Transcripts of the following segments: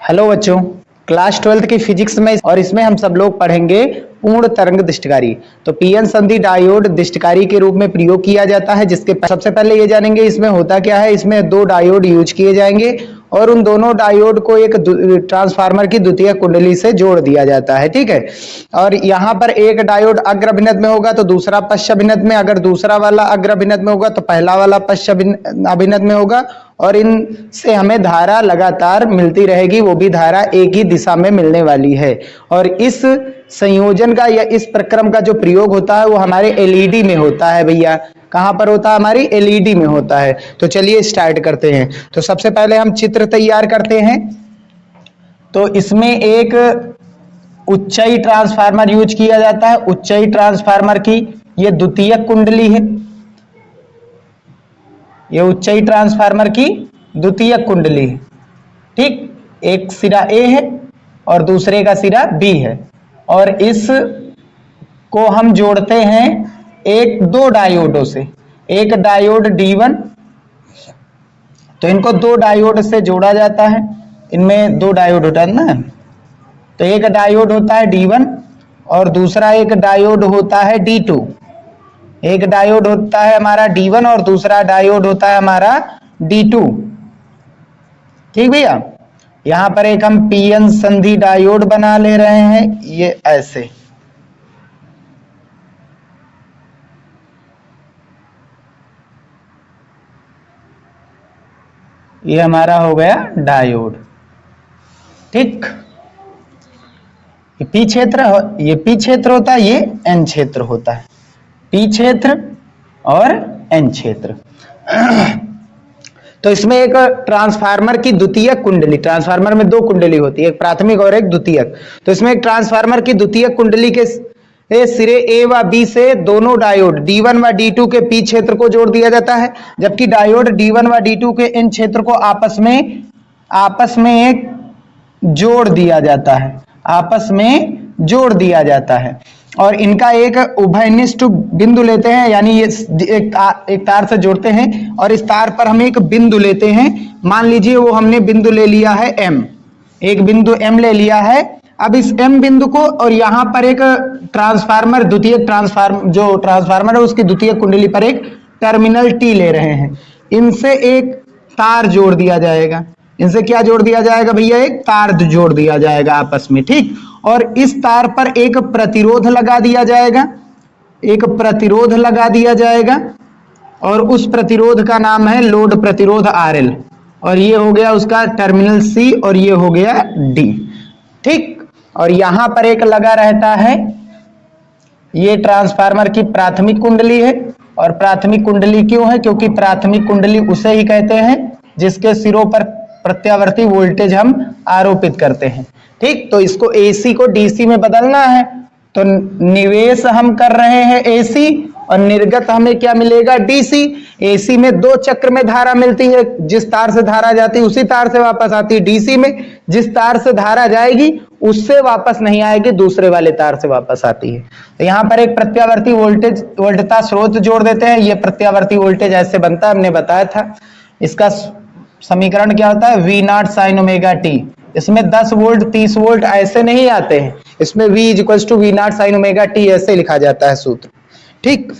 Hello बच्चों, class 12th की physics में और इसमें हम सब लोग पढ़ेंगे पूर्ण तरंग दिष्टकारी। तो पीएन संधि डायोड दिष्टकारी के रूप में प्रयोग किया जाता है, जिसके सबसे पहले ये जानेंगे इसमें होता क्या है। इसमें दो डायोड यूज किए जाएंगे और उन दोनों डायोड को एक ट्रांसफार्मर की द्वितीय कुंडली से जोड़ दिया जाता है, ठीक है। और यहाँ पर एक डायोड अग्र अभिनद में होगा तो दूसरा पश्च अभिनद में, अगर दूसरा वाला अग्र अभिनद में होगा तो पहला वाला पश्च अभिनद में होगा, और इनसे हमें धारा लगातार मिलती रहेगी, वो भी धारा एक ही दिशा में मिलने वाली है। और इस संयोजन का या इस प्रक्रम का जो प्रयोग होता है वो हमारे एलईडी में होता है। भैया कहां पर होता है? हमारी एलईडी में होता है। तो चलिए स्टार्ट करते हैं। तो सबसे पहले हम चित्र तैयार करते हैं। तो इसमें एक उच्चई ट्रांसफार्मर यूज किया जाता है। उच्चई ट्रांसफार्मर की ये द्वितीयक कुंडली है। ये उच्चई ट्रांसफार्मर की द्वितीयक कुंडली है, ठीक। एक सिरा ए है और दूसरे का सिरा बी है, और इस को हम जोड़ते हैं दो डायोडों से। एक डायोड D1, तो इनको दो डायोड से जोड़ा जाता है। इनमें दो डायोड होता है ना, तो एक डायोड होता है D1 और दूसरा एक डायोड होता है D2। एक डायोड होता है हमारा D1 और दूसरा डायोड होता है हमारा D2, ठीक भैया। यहां पर एक हम पीएन संधि डायोड बना ले रहे हैं, ये ऐसे। ये हमारा हो गया डायोड, ठीक। ये पी क्षेत्र होता है, ये एन क्षेत्र होता है। पी क्षेत्र और एन क्षेत्र। तो इसमें एक ट्रांसफार्मर की द्वितीयक कुंडली, ट्रांसफार्मर में दो कुंडली होती है, एक प्राथमिक और एक द्वितीयक। तो इसमें एक ट्रांसफार्मर की द्वितीयक कुंडली के सिरे ए व बी से दोनों डायोड D1 व D2 के पी क्षेत्र को जोड़ दिया जाता है, जबकि डायोड D1 व D2 के इन क्षेत्र को आपस में एक जोड़ दिया जाता है, आपस में जोड़ दिया जाता है। और इनका एक उभयनिष्ठ बिंदु लेते हैं, यानी ये एक तार से जोड़ते हैं और इस तार पर हम एक बिंदु लेते हैं। मान लीजिए वो हमने बिंदु ले लिया है M, एक बिंदु M ले लिया है। अब इस M बिंदु को और यहाँ पर एक ट्रांसफार्मर जो ट्रांसफार्मर है उसकी द्वितीय कुंडली पर एक टर्मिनल T ले रहे हैं। इनसे एक तार जोड़ दिया जाएगा। इनसे क्या जोड़ दिया जाएगा भैया? एक तार जोड़ दिया जाएगा आपस में, ठीक। और इस तार पर एक प्रतिरोध लगा दिया जाएगा, एक प्रतिरोध लगा दिया जाएगा, और उस प्रतिरोध का नाम है लोड प्रतिरोध RL। और ये हो गया उसका टर्मिनल C और ये हो गया D, ठीक। और यहां पर एक लगा रहता है, ये ट्रांसफार्मर की प्राथमिक कुंडली है। और प्राथमिक कुंडली क्यों है? क्योंकि प्राथमिक कुंडली उसे ही कहते हैं जिसके सिरों पर प्रत्यावर्ती वोल्टेज हम आरोपित करते हैं, ठीक। तो इसको AC को DC में बदलना है, तो निवेश हम कर रहे हैं AC और निर्गत हमें क्या मिलेगा? DC। AC में दो चक्र में धारा मिलती है, जिस तार से धारा जाती है उसी तार से वापस आती है। DC में जिस तार से धारा जाएगी उससे वापस नहीं आएगी, दूसरे वाले तार से वापस आती है। तो यहाँ पर एक प्रत्यावर्ती वोल्टता स्रोत जोड़ देते हैं। ये प्रत्यावर्ती वोल्टेज ऐसे बनता है, हमने बताया था। इसका समीकरण क्या होता है? V0 sin omega t। इसमें 10 वोल्ट 30 वोल्ट ऐसे नहीं आते हैं, इसमें V = V0 sin omega t ऐसे लिखा जाता है सूत्र, ठीक।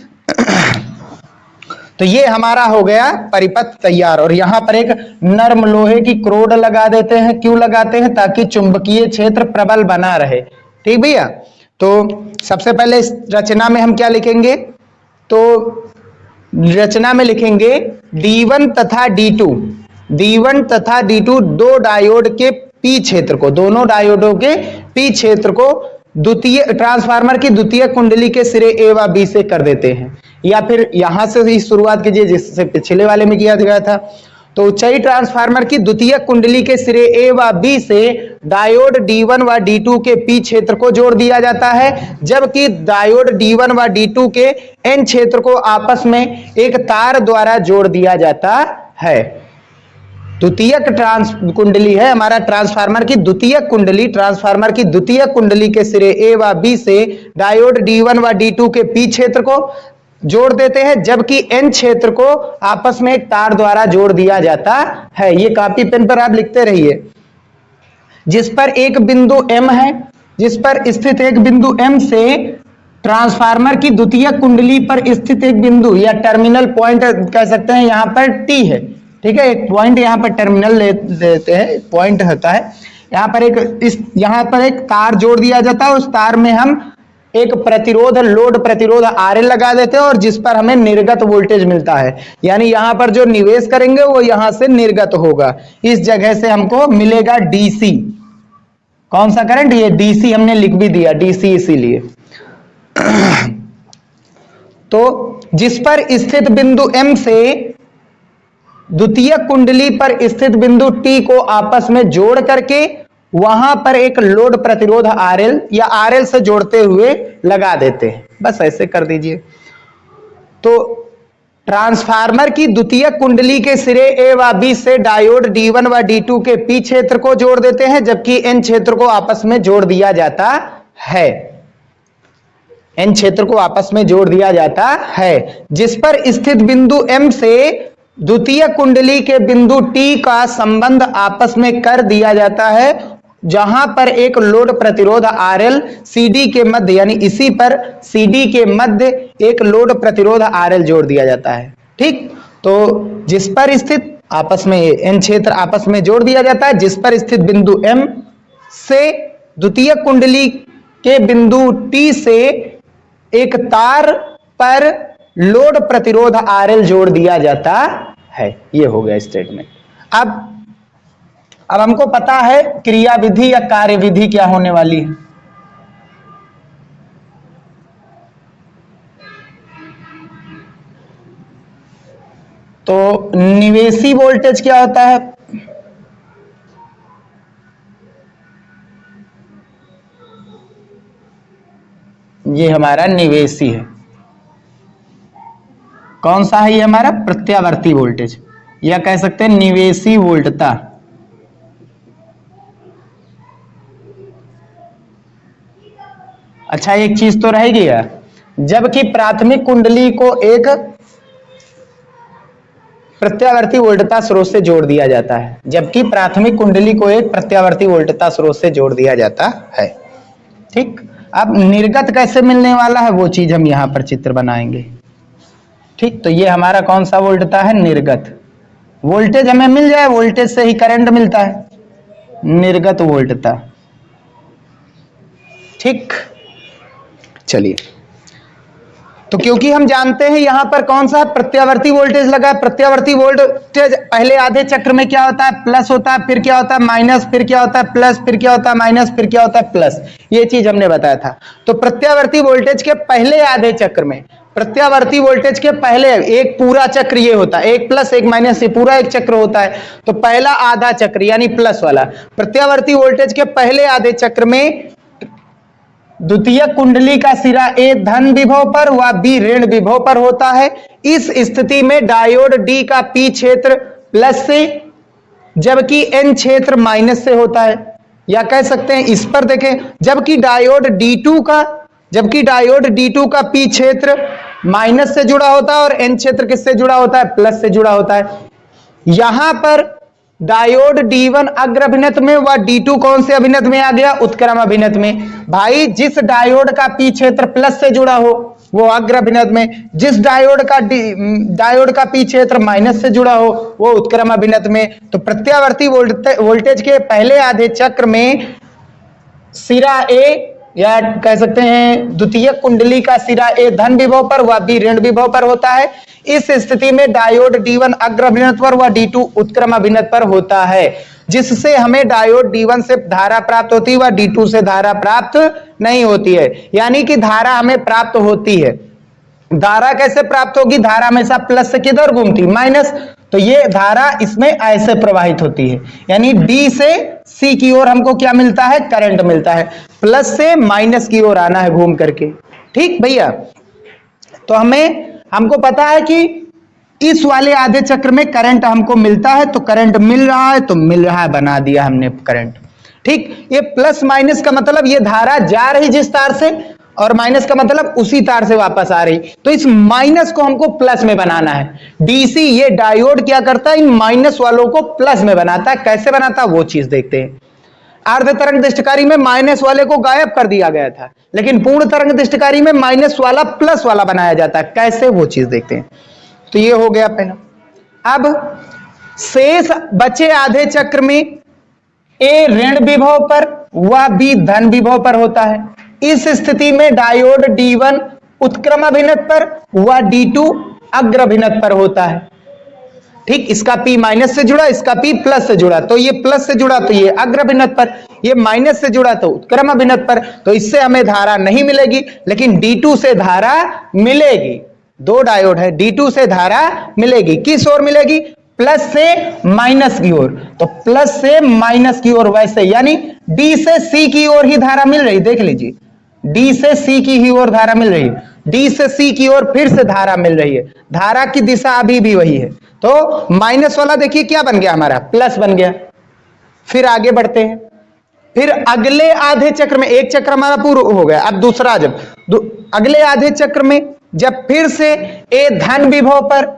तो ये हमारा हो गया परिपथ तैयार। और यहां पर एक नर्म लोहे की क्रोड लगा देते हैं। क्यों लगाते हैं? ताकि चुंबकीय क्षेत्र प्रबल बना रहे, ठीक भैया। तो सबसे पहले इस रचना में हम क्या लिखेंगे? तो रचना में लिखेंगे D1 तथा D2, D1 तथा D2 दो डायोड के पी क्षेत्र को, दोनों डायोडों के पी क्षेत्र को द्वितीय ट्रांसफार्मर की द्वितीय कुंडली के सिरे ए व बी से कर देते हैं। या फिर यहां से ही शुरुआत कीजिए जिससे पिछले वाले में किया गया था। तो उच्चई ट्रांसफार्मर की द्वितीय कुंडली के सिरे ए व बी से डायोड D1 व D2 के पी क्षेत्र को जोड़ दिया जाता है, जबकि डायोड D1 व D2 के एन क्षेत्र को आपस में एक तार द्वारा जोड़ दिया जाता है। द्वितीयक कुंडली है हमारा ट्रांसफार्मर की द्वितीयक कुंडली। ट्रांसफार्मर की द्वितीयक कुंडली के सिरे ए व बी से डायोड D1 व D2 के पी क्षेत्र को जोड़ देते हैं, जबकि एन क्षेत्र को आपस में एक तार द्वारा जोड़ दिया जाता है। ये कॉपी पेन पर आप लिखते रहिए। जिस पर एक बिंदु M है, जिस पर स्थित एक बिंदु M से ट्रांसफार्मर की द्वितीयक कुंडली पर स्थित एक बिंदु या टर्मिनल पॉइंट कह सकते हैं, यहां पर T है, ठीक है, एक पॉइंट यहां पर टर्मिनल लेते हैं, पॉइंट होता है, यहां पर एक तार जोड़ दिया जाता है, उस तार में हम एक प्रतिरोध, लोड प्रतिरोध RL लगा देते हैं और जिस पर हमें निर्गत वोल्टेज मिलता है, यानी यहां पर जो निवेश करेंगे वो यहां से निर्गत होगा, इस जगह से हमको मिलेगा DC। कौन सा करंट? ये DC हमने लिख भी दिया, DC इसीलिए। तो जिस पर स्थित बिंदु M से द्वितीयक कुंडली पर स्थित बिंदु T को आपस में जोड़ करके वहां पर एक लोड प्रतिरोध RL या RL से जोड़ते हुए लगा देते हैं, बस ऐसे कर दीजिए। तो ट्रांसफार्मर की द्वितीयक कुंडली के सिरे A व B से डायोड D1 व D2 के P क्षेत्र को जोड़ देते हैं, जबकि N क्षेत्र को आपस में जोड़ दिया जाता है, N क्षेत्र को आपस में जोड़ दिया जाता है। जिस पर स्थित बिंदु M से द्वितीयक कुंडली के बिंदु T का संबंध आपस में कर दिया जाता है, जहां पर एक लोड प्रतिरोध RL CD के मध्य, यानी इसी पर CD के मध्य एक लोड प्रतिरोध RL जोड़ दिया जाता है, ठीक। तो जिस पर स्थित आपस में N क्षेत्र आपस में जोड़ दिया जाता है, जिस पर स्थित बिंदु M से द्वितीयक कुंडली के बिंदु T से एक तार पर लोड प्रतिरोध RL जोड़ दिया जाता है। ये हो गया स्टेटमेंट। अब हमको पता है क्रिया विधि या कार्य विधि क्या होने वाली है। तो निवेशी वोल्टेज क्या होता है? ये हमारा निवेशी है। कौन सा है? ये हमारा प्रत्यावर्ती वोल्टेज, या कह सकते हैं निवेशी वोल्टता। अच्छा, एक चीज तो रह गया, जबकि प्राथमिक कुंडली को एक प्रत्यावर्ती वोल्टता स्रोत से जोड़ दिया जाता है, जबकि प्राथमिक कुंडली को एक प्रत्यावर्ती वोल्टता स्रोत से जोड़ दिया जाता है, ठीक। अब निर्गत कैसे मिलने वाला है वो चीज हम यहां पर चित्र बनाएंगे, ठीक। तो ये हमारा कौन सा वोल्टता है? निर्गत। वोल्टेज हमें मिल जाए, वोल्टेज से ही करंट मिलता है, निर्गत वोल्टता, ठीक। चलिए, तो क्योंकि हम जानते हैं यहां पर कौन सा प्रत्यावर्ती वोल्टेज लगा है, प्रत्यावर्ती वोल्टेज पहले आधे चक्र में क्या होता है? प्लस होता है, फिर क्या होता है? माइनस, फिर क्या होता है? प्लस, फिर क्या होता है? माइनस, फिर क्या होता है? प्लस। ये चीज हमने बताया था। तो प्रत्यावर्ती वोल्टेज के पहले आधे चक्र में, प्रत्यावर्ती वोल्टेज के पहले एक पूरा चक्र ये होता है, एक प्लस एक माइनस, ये पूरा एक चक्र होता है। तो पहला आधा चक्र यानी प्लस वाला प्रत्यावर्ती वोल्टेज के पहले आधे चक्र में द्वितीयक कुंडली का सिरा A धन विभव पर व B ऋण विभव पर होता है। इस स्थिति में डायोड D का P क्षेत्र प्लस से, जबकि N क्षेत्र माइनस से होता है, या कह सकते हैं इस पर देखें, जबकि डायोड D2 का P क्षेत्र माइनस से जुड़ा होता है और N क्षेत्र किससे जुड़ा होता है? प्लस से जुड़ा होता है। यहां पर डायोड D1 अग्र अभिनत में व D2 कौन से अभिनत में आ गया? उत्क्रम अभिनत में। भाई जिस डायोड का P क्षेत्र प्लस से जुड़ा हो वो अग्र अभिनत में, जिस डायोड का P क्षेत्र माइनस से जुड़ा हो वो उत्क्रम अभिनत में। तो प्रत्यावर्ती वोल्टेज के पहले आधे चक्र में सिरा A, या कह सकते हैं द्वितीयक कुंडली का सिरा A धन विभव पर व B ऋण विभव पर होता है। इस स्थिति में डायोड D1 अग्र अभिनत पर व D2 उत्क्रम अभिनत पर होता है, जिससे हमें डायोड D1 से धारा प्राप्त होती है व D2 से धारा प्राप्त नहीं होती है। यानी कि धारा हमें प्राप्त होती है। धारा कैसे प्राप्त होगी? धारा हमेशा प्लस से किधर घूमती? माइनस। तो ये धारा इसमें ऐसे प्रवाहित होती है, यानी D से C की ओर हमको क्या मिलता है? करंट मिलता है। प्लस से माइनस की ओर आना है घूम करके, ठीक भैया। तो हमको पता है कि इस वाले आधे चक्र में करंट हमको मिलता है, तो करंट मिल रहा है, तो मिल रहा है, बना दिया हमने करंट, ठीक। ये प्लस माइनस का मतलब ये धारा जा रही जिस तार से, और माइनस का मतलब उसी तार से वापस आ रही। तो इस माइनस को हमको प्लस में बनाना है। डीसी ये डायोड क्या करता है? इन माइनस वालों को प्लस में बनाता है। कैसे बनाता है वो चीज देखते हैं। अर्ध तरंग दृष्टिकारी में माइनस वाले को गायब कर दिया गया था, लेकिन पूर्ण तरंग दृष्टिकारी में माइनस वाला प्लस वाला बनाया जाता है। कैसे, वो चीज देखते हैं। तो ये हो गया पहला। अब शेष बचे आधे चक्र में ए ऋण विभव पर व बी धन विभव पर होता है। इस स्थिति में डायोड D1 उत्क्रम अभिनत पर व D2 अग्र अभिनत पर होता है। ठीक, इसका P माइनस से जुड़ा, इसका P प्लस से जुड़ा, तो ये प्लस से जुड़ा तो ये अग्र अभिनत पर, ये माइनस से जुड़ा तो उत्क्रम अभिनत पर। तो इससे हमें धारा नहीं मिलेगी, लेकिन D2 से धारा मिलेगी। दो डायोड है, D2 से धारा मिलेगी। किस ओर मिलेगी? प्लस से माइनस की ओर। तो प्लस से माइनस की ओर, वैसे यानी D से C की ओर ही धारा मिल रही। देख लीजिए, D से C की ही ओर धारा मिल रही है, D से C की ओर फिर से धारा मिल रही है। धारा की दिशा अभी भी वही है। तो माइनस वाला देखिए क्या बन गया, हमारा प्लस बन गया। फिर आगे बढ़ते हैं। फिर अगले आधे चक्र में, एक चक्र हमारा पूरा हो गया, अब दूसरा, जब अगले आधे चक्र में जब फिर से ए धन विभव पर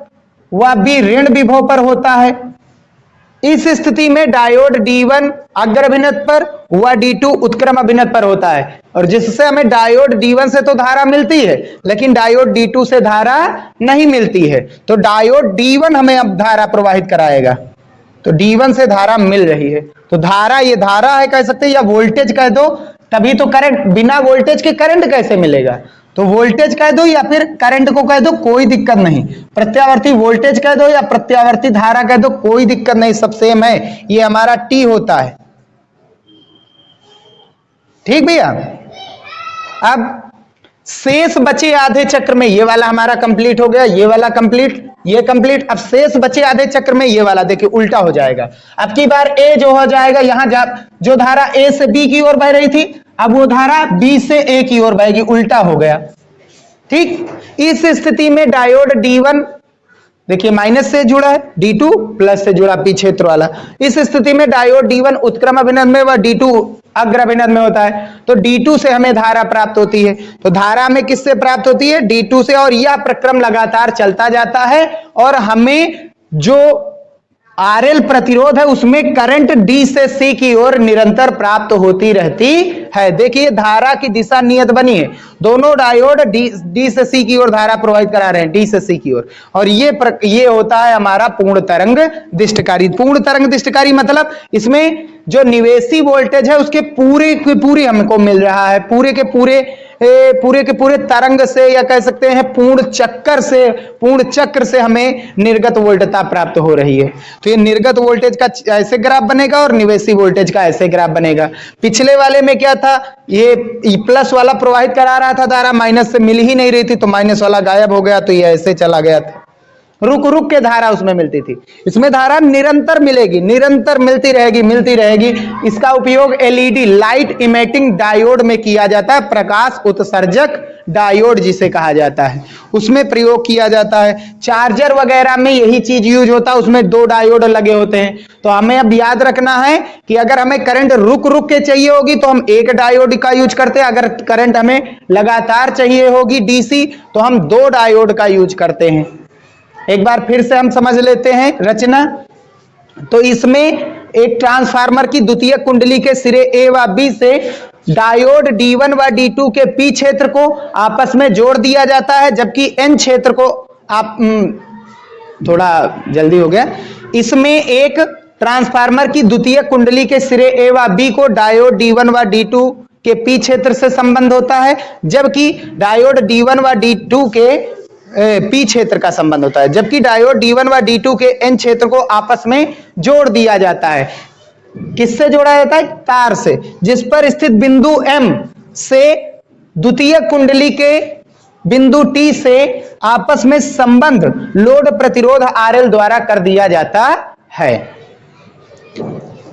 व बी ऋण विभव पर होता है, इस स्थिति में डायोड D1 अग्र अभिनत पर व D2 उत्क्रम अभिनत पर होता है। और जिससे हमें डायोड D1 से तो धारा मिलती है, लेकिन डायोड D2 से धारा नहीं मिलती है। तो डायोड D1 हमें अब धारा प्रवाहित कराएगा। तो D1 से धारा मिल रही है, तो धारा, ये धारा है कह सकते हैं, या वोल्टेज कह दो, तभी तो करंट। बिना वोल्टेज के करंट कैसे मिलेगा? तो वोल्टेज कह दो या फिर करंट को कह दो, कोई दिक्कत नहीं। प्रत्यावर्ती वोल्टेज कह दो या प्रत्यावर्ती धारा कह दो, कोई दिक्कत नहीं, सब सेम है। ये हमारा T होता है। ठीक भैया। अब शेष बचे आधे चक्र में ये वाला हमारा कंप्लीट हो गया, ये वाला कंप्लीट, ये कंप्लीट। अब शेष बचे आधे चक्र में ये वाला देखिए उल्टा हो जाएगा। अब की बार ए जो हो जाएगा, यहां जो धारा ए से बी की ओर बह रही थी, अब वो धारा बी से ए की ओर बहेगी, उल्टा हो गया। ठीक, इस स्थिति में डायोड D1 देखिए माइनस से जुड़ा है, D2 प्लस से जुड़ा, पी क्षेत्र वाला। इस स्थिति में डायोड D1 उत्क्रम अभिनत में व D2 अग्र अभिनत में होता है। तो D2 से हमें धारा प्राप्त होती है। तो धारा हमें किससे प्राप्त होती है? D2 से। और यह प्रक्रम लगातार चलता जाता है और हमें जो RL प्रतिरोध है उसमें करंट D से C की ओर निरंतर प्राप्त होती रहती है। देखिए धारा की दिशा नियत बनी है, दोनों डायोड D से C की ओर धारा प्रवाहित करा रहे हैं, D से C की ओर। और ये होता है हमारा पूर्ण तरंग दृष्टिकारी। पूर्ण तरंग दृष्टिकारी मतलब इसमें जो निवेशी वोल्टेज है उसके पूरे के पूरे हमको मिल रहा है, पूरे के पूरे तरंग से, या कह सकते हैं पूर्ण चक्र से हमें निर्गत वोल्टता प्राप्त हो रही है। तो ये निर्गत वोल्टेज का ऐसे ग्राफ बनेगा और निवेशी वोल्टेज का ऐसे ग्राफ बनेगा। पिछले वाले में क्या था, ये प्लस वाला प्रवाहित करा रहा था धारा, माइनस से मिल ही नहीं रही थी, तो माइनस वाला गायब हो गया, तो ये ऐसे चला गया था। रुक रुक के धारा उसमें मिलती थी, इसमें धारा निरंतर मिलेगी, निरंतर मिलती रहेगी। इसका उपयोग एलईडी लाइट इमेटिंग डायोड में किया जाता है, प्रकाश उत्सर्जक डायोड जिसे कहा जाता है, उसमें प्रयोग किया जाता है। चार्जर वगैरह में यही चीज यूज होता है, उसमें 2 डायोड लगे होते हैं। तो हमें अब याद रखना है कि अगर हमें करंट रुक रुक के चाहिए होगी तो हम 1 डायोड का यूज करते हैं, अगर करंट हमें लगातार चाहिए होगी डीसी तो हम 2 डायोड का यूज करते हैं। एक बार फिर से हम समझ लेते हैं रचना। तो इसमें एक ट्रांसफार्मर की द्वितीय कुंडली के सिरे ए व बी से डायोड D1 व D2 के पी क्षेत्र को आपस में जोड़ दिया जाता है, जबकि एन क्षेत्र को आप थोड़ा जल्दी हो गया। इसमें एक ट्रांसफार्मर की द्वितीय कुंडली के सिरे ए व बी को डायोड D1 व D2 के पी क्षेत्र से संबंध होता है, जबकि डायोड D1 व D2 के पी क्षेत्र का संबंध होता है, जबकि डायोड D1 व D2 के एन क्षेत्र को आपस में जोड़ दिया जाता है। किससे जोड़ा जाता है? तार से, जिस पर स्थित बिंदु M से द्वितीय कुंडली के बिंदु T से आपस में संबंध लोड प्रतिरोध RL द्वारा कर दिया जाता है।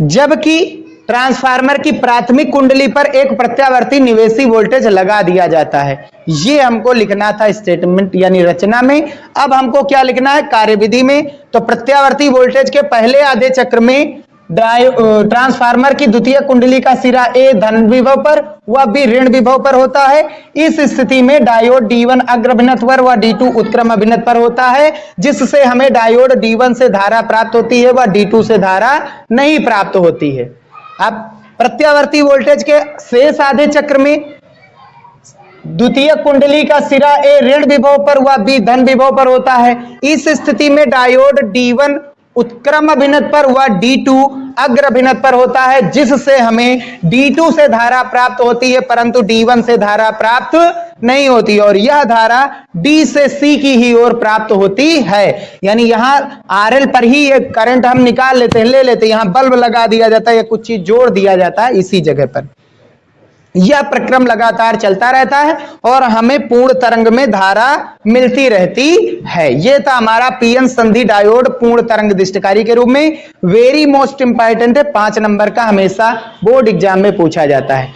जबकि ट्रांसफार्मर की प्राथमिक कुंडली पर एक प्रत्यावर्ती निवेशी वोल्टेज लगा दिया जाता है। ये हमको लिखना था स्टेटमेंट यानी रचना में। अब हमको क्या लिखना है कार्यविधि में? तो प्रत्यावर्ती वोल्टेज के पहले आधे चक्र में ट्रांसफार्मर की द्वितीय कुंडली का सिरा ए धन विभव पर व बी ऋण विभव पर होता है। इस स्थिति में डायोड D1 अग्र अभिनत पर व D2 उत्क्रम अभिनत पर होता है, जिससे हमें डायोड D1 से धारा प्राप्त होती है व D2 से धारा नहीं प्राप्त होती है। अब प्रत्यावर्ती वोल्टेज के शेष आधे चक्र में द्वितीयक कुंडली का सिरा ए ऋण विभव पर व बी धन विभव पर होता है। इस स्थिति में डायोड D1 उत्क्रम अभिनत पर व D2 अग्र अभिनत पर होता है, जिससे हमें D2 से धारा प्राप्त होती है परंतु D1 से धारा प्राप्त नहीं होती, और यह धारा D से C की ही ओर प्राप्त होती है। यानी यहां RL पर ही ये करंट हम निकाल लेते हैं, ले लेते हैं, यहां बल्ब लगा दिया जाता है या कुछ चीज जोड़ दिया जाता है इसी जगह पर। यह प्रक्रम लगातार चलता रहता है और हमें पूर्ण तरंग में धारा मिलती रहती है। यह था हमारा पीएन संधि डायोड पूर्ण तरंग दिष्टकारी के रूप में। वेरी मोस्ट इंपॉर्टेंट है, 5 नंबर का हमेशा बोर्ड एग्जाम में पूछा जाता है।